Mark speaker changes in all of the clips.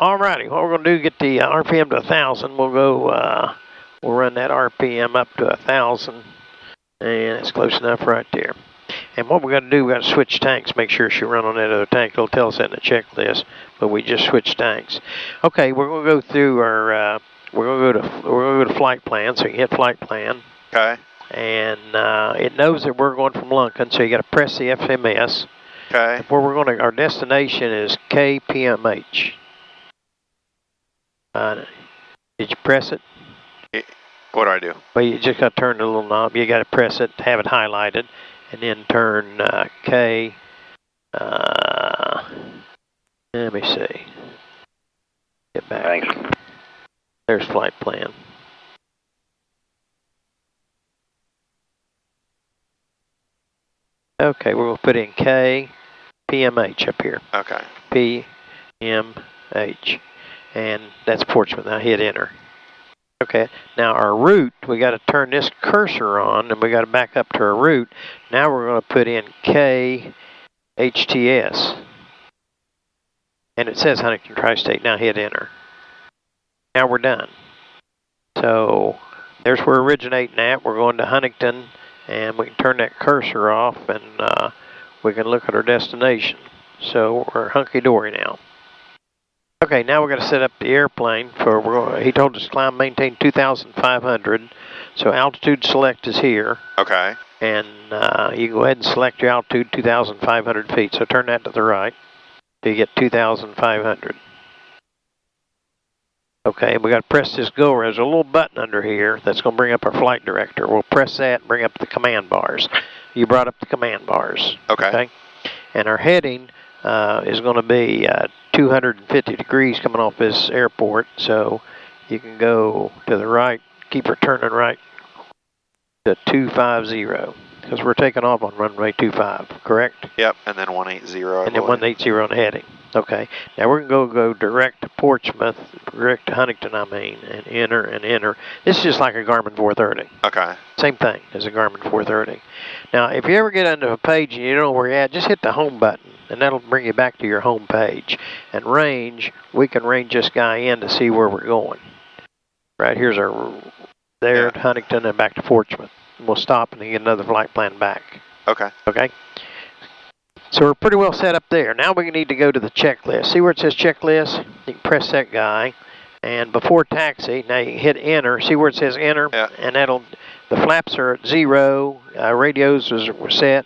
Speaker 1: Alrighty, what we're going to do, get the RPM to 1,000. We'll go, we'll run that RPM up to 1,000. And it's close enough right there. And what we're going to do, we've got to switch tanks, make sure she run on that other tank. It'll tell us that in the checklist, but we just switched tanks. Okay, we're going to go through our, we're going to go to flight plan, so you hit flight plan.
Speaker 2: Okay.
Speaker 1: And it knows that we're going from Lunken, so you got to press the FMS.
Speaker 2: Okay.
Speaker 1: Where we're going to, our destination is KPMH. Did you press it?
Speaker 2: What do I do?
Speaker 1: Well, you just got to turn the little knob. You got to press it, have it highlighted, and then turn K. Let me see. Get back.
Speaker 3: Thanks.
Speaker 1: There's flight plan. Okay, we're going to put in K, PMH up here.
Speaker 2: Okay.
Speaker 1: PMH. And that's Portsmouth. Now hit enter. Okay, now our route, we got to turn this cursor on and we got to back up to our route. Now we're going to put in KHTS. And it says Huntington Tri-State. Now hit enter. Now we're done. So there's where we're originating at. We're going to Huntington and we can turn that cursor off and we can look at our destination. So we're hunky-dory now. Okay, now we're going to set up the airplane for, he told us to climb, maintain 2,500. So altitude select is here.
Speaker 2: Okay.
Speaker 1: And you go ahead and select your altitude, 2,500 feet. So turn that to the right till you get 2,500. Okay, we got to press this go. There's a little button under here that's going to bring up our flight director. We'll press that and bring up the command bars. You brought up the command bars.
Speaker 2: Okay.
Speaker 1: And our heading is going to be 250 degrees coming off this airport, so you can go to the right, keep her turning right to 250, because we're taking off on runway 25, correct?
Speaker 2: Yep, and then 180.
Speaker 1: And then 180 on the heading. Okay, now we're going to go direct to Portsmouth, direct to Huntington, and enter and enter. This is just like a Garmin 430.
Speaker 2: Okay.
Speaker 1: Same thing as a Garmin 430. Now, if you ever get onto a page and you don't know where you're at, just hit the home button, and that'll bring you back to your home page. And range, we can range this guy in to see where we're going. Right, here's our, there at Huntington and back to Portsmouth. And we'll stop and get another flight plan back.
Speaker 2: Okay.
Speaker 1: Okay. So we're pretty well set up there. Now we need to go to the checklist. See where it says checklist? You can press that guy. And before taxi, now you can hit enter. See where it says enter?
Speaker 2: Yeah.
Speaker 1: And that'll, the flaps are at 0. Radios were set.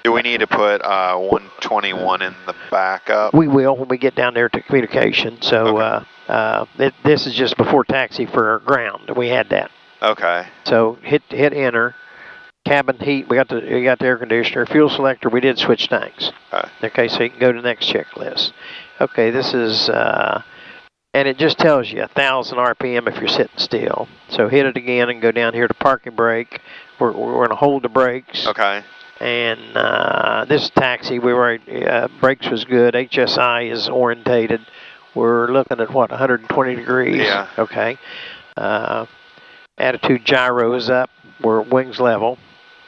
Speaker 2: Do we need to put 121 in the backup?
Speaker 1: We will when we get down there to communication. So this is just before taxi for our ground. We had that. Okay. So hit enter. Cabin heat, we got the air conditioner. Fuel selector, we did switch tanks. Okay, so you can go to the next checklist. Okay, this is, and it just tells you 1,000 RPM if you're sitting still. So hit it again and go down here to parking brake. We're going to hold the brakes.
Speaker 2: Okay.
Speaker 1: And this is taxi. We were brakes was good. HSI is orientated. We're looking at what, 120 degrees?
Speaker 2: Yeah.
Speaker 1: Okay. Attitude gyro is up. We're wings level.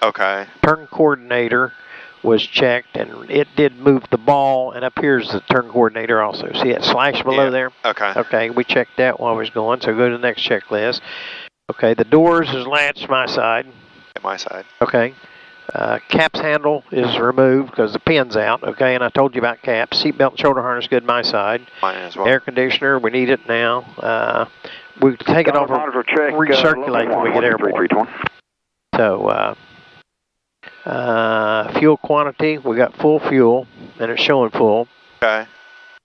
Speaker 2: Okay.
Speaker 1: Turn coordinator was checked, and it did move the ball, and up here's the turn coordinator also. See that slash below there?
Speaker 2: Okay.
Speaker 1: Okay, we checked that while we was going, so go to the next checklist. Okay, the doors is latched my side.
Speaker 2: At my side.
Speaker 1: Okay. Caps handle is removed because the pin's out, okay, and I told you about caps. Seatbelt and shoulder harness good my side.
Speaker 2: Mine as well.
Speaker 1: Air conditioner, we need it now. We take it off and recirculate when we get airborne. So, fuel quantity, we got full fuel, and it's showing full.
Speaker 2: Okay.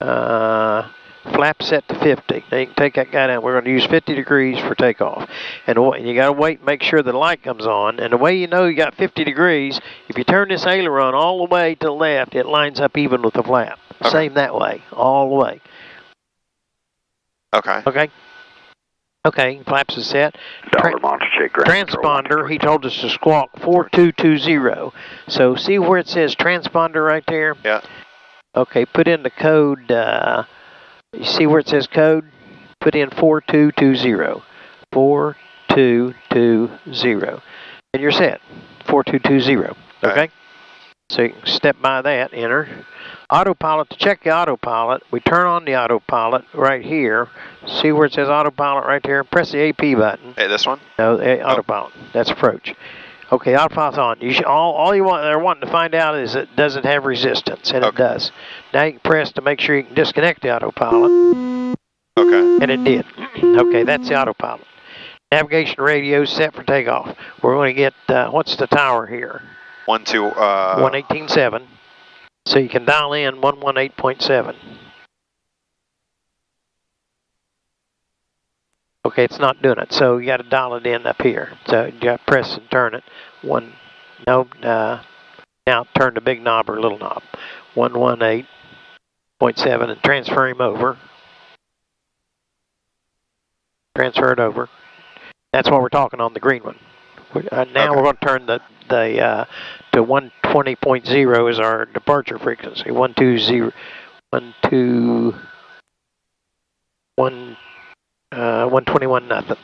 Speaker 1: Flap set to 50. Now you can take that guy down. We're going to use 50 degrees for takeoff. And you got to wait and make sure the light comes on. And the way you know you got 50 degrees, if you turn this aileron all the way to the left, it lines up even with the flap.
Speaker 2: Okay.
Speaker 1: Same that way, all the way.
Speaker 2: Okay.
Speaker 1: Okay. Okay, flaps is set. Transponder, he told us to squawk 4220. So see where it says transponder right there?
Speaker 2: Yeah.
Speaker 1: Okay, put in the code, you see where it says code? Put in 4220. 4220. And you're set. 4220. Okay? So you can step by that, enter. Autopilot, to check the autopilot, we turn on the autopilot right here. See where it says autopilot right there? Press the AP button.
Speaker 2: Hey, this one?
Speaker 1: No, autopilot. That's approach. Okay, autopilot's on. You should, all you want, they're wanting to find out is does it have resistance? And it does. Now you can press to make sure you can disconnect the autopilot.
Speaker 2: Okay.
Speaker 1: And it did. Okay, that's the autopilot. Navigation radio set for takeoff. We're going to get, what's the tower here? 118.7. So you can dial in 118.7. Okay, it's not doing it, so you got to dial it in up here. So you got to press and turn it. Now turn the big knob or little knob. 118.7 and transfer him over. Transfer it over. That's what we're talking on the green one. Now we're going to turn the to 120.0 is our departure frequency. 121 nothing.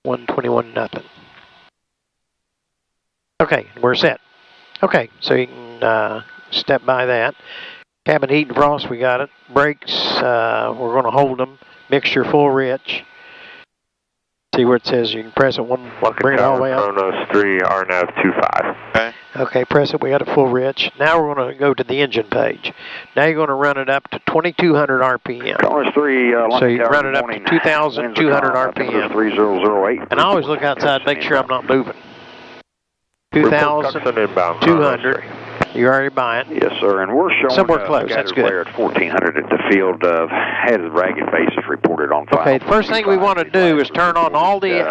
Speaker 1: 121 nothing. Okay, we're set. Okay, so you can step by that. Cabin heat and frost, we got it. Brakes, we're going to hold them. Mixture full rich. See where it says you can press it bring it all the way up.
Speaker 3: Kronos 3, RNAV 25.
Speaker 2: Okay.
Speaker 1: Okay, press it, we got it full rich. Now we're going to go to the engine page. Now you're going to run it up to 2200 RPM.
Speaker 3: Kronos 3,
Speaker 1: so you run it up to 2200 RPM.
Speaker 3: 3008.
Speaker 1: And I always look outside to make sure I'm not moving. 2200. You're already buying.
Speaker 3: Yes, sir. And we're showing
Speaker 1: somewhere close. That's good.
Speaker 3: At 1400 at the field has ragged bases reported on file.
Speaker 1: Okay, the first thing we want to do is turn on all these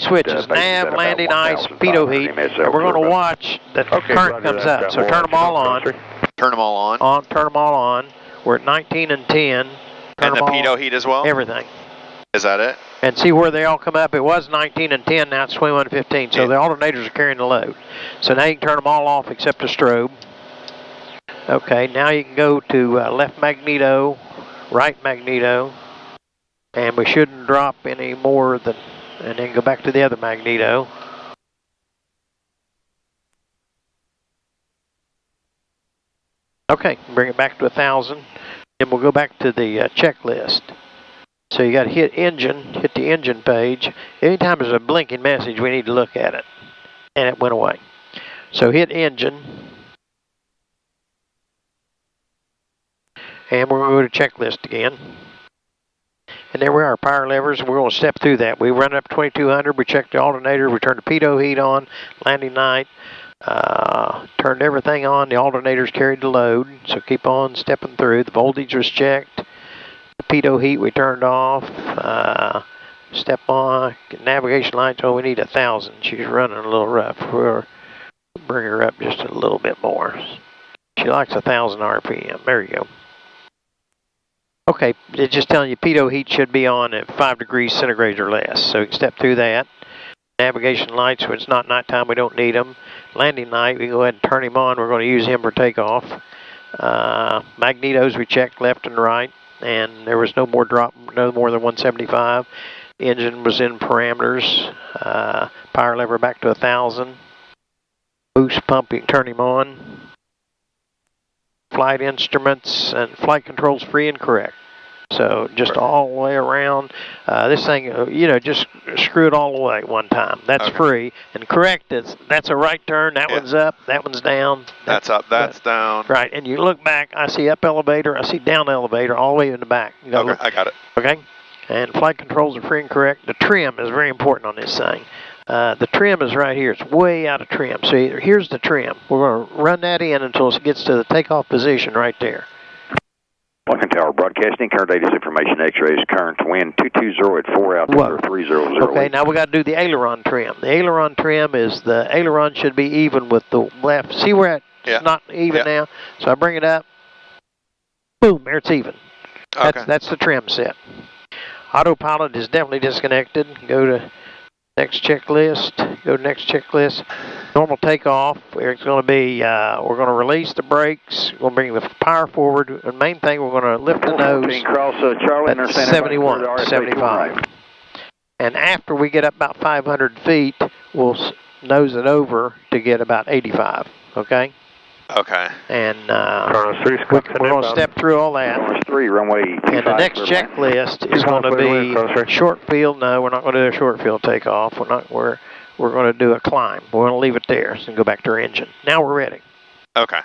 Speaker 1: switches: nav, landing, ice, pitot heat, and we're going to watch that current comes up. So turn them all on.
Speaker 2: Turn them all on.
Speaker 1: Turn them all on. We're at 19 and 10.
Speaker 2: And the pitot heat as well.
Speaker 1: Everything.
Speaker 2: Is that it?
Speaker 1: And see where they all come up. It was 19 and 10, now it's 21 and 15. So the alternators are carrying the load. So now you can turn them all off except the strobe. Okay, now you can go to left magneto, right magneto, and we shouldn't drop any more than, and then go back to the other magneto. Okay, bring it back to 1,000. Then we'll go back to the checklist. So you got to hit the engine page. Anytime there's a blinking message, we need to look at it. And it went away. So hit engine. And we're going to go to checklist again. And there we are, power levers. We're going to step through that. We run up 2200. We check the alternator. We turn the pitot heat on. Landing light. Turned everything on. The alternators carried the load. So keep on stepping through. The voltage was checked. Pitot heat we turned off. Step on. Navigation lights. Oh, we need 1,000. She's running a little rough. We'll bring her up just a little bit more. She likes 1,000 RPM. There you go. Okay, it's just telling you pitot heat should be on at 5 degrees centigrade or less. So you can step through that. Navigation lights, when it's not nighttime, we don't need them. Landing light, we can go ahead and turn him on. We're going to use him for takeoff. Magnetos, we checked left and right. And there was no more drop, no more than 175. The engine was in parameters. Power lever back to 1,000. Boost pump, you can turn him on. Flight instruments and flight controls free and correct. So just all the way around. This thing, just screw it all the way one time. That's free. And correct, that's a right turn. That one's up. That one's down.
Speaker 2: That's up. That's down.
Speaker 1: Right. And you look back, I see up elevator. I see down elevator all the way in the back.
Speaker 2: Okay, I got it.
Speaker 1: Okay. And flight controls are free and correct. The trim is very important on this thing. The trim is right here. It's way out of trim. So here's the trim. We're going to run that in until it gets to the takeoff position right there.
Speaker 3: Lincoln Tower Broadcasting, current data information X-rays, current wind 220 at 4 altimeter 3008.
Speaker 1: Okay, now we got to do the aileron trim. The aileron trim is the aileron should be even with the left. See where it's not even now? So I bring it up. Boom, there it's even. That's the trim set. Autopilot is definitely disconnected. Go to next checklist. Go to next checklist. Normal takeoff. It's going to be, we're going to release the brakes. We're going to bring the power forward. The main thing, we're going to lift the nose.
Speaker 3: Cross, Charlie,
Speaker 1: at 71, 75. And after we get up about 500 feet, we'll nose it over to get about 85. Okay?
Speaker 2: Okay.
Speaker 1: And we're going to step through all that.
Speaker 3: Kronos 3, runway 25.
Speaker 1: And the next checklist is going to be short field. No, we're not going to do a short field takeoff. We're going to do a climb. We're going to leave it there and go back to our engine. Now we're ready.
Speaker 2: Okay.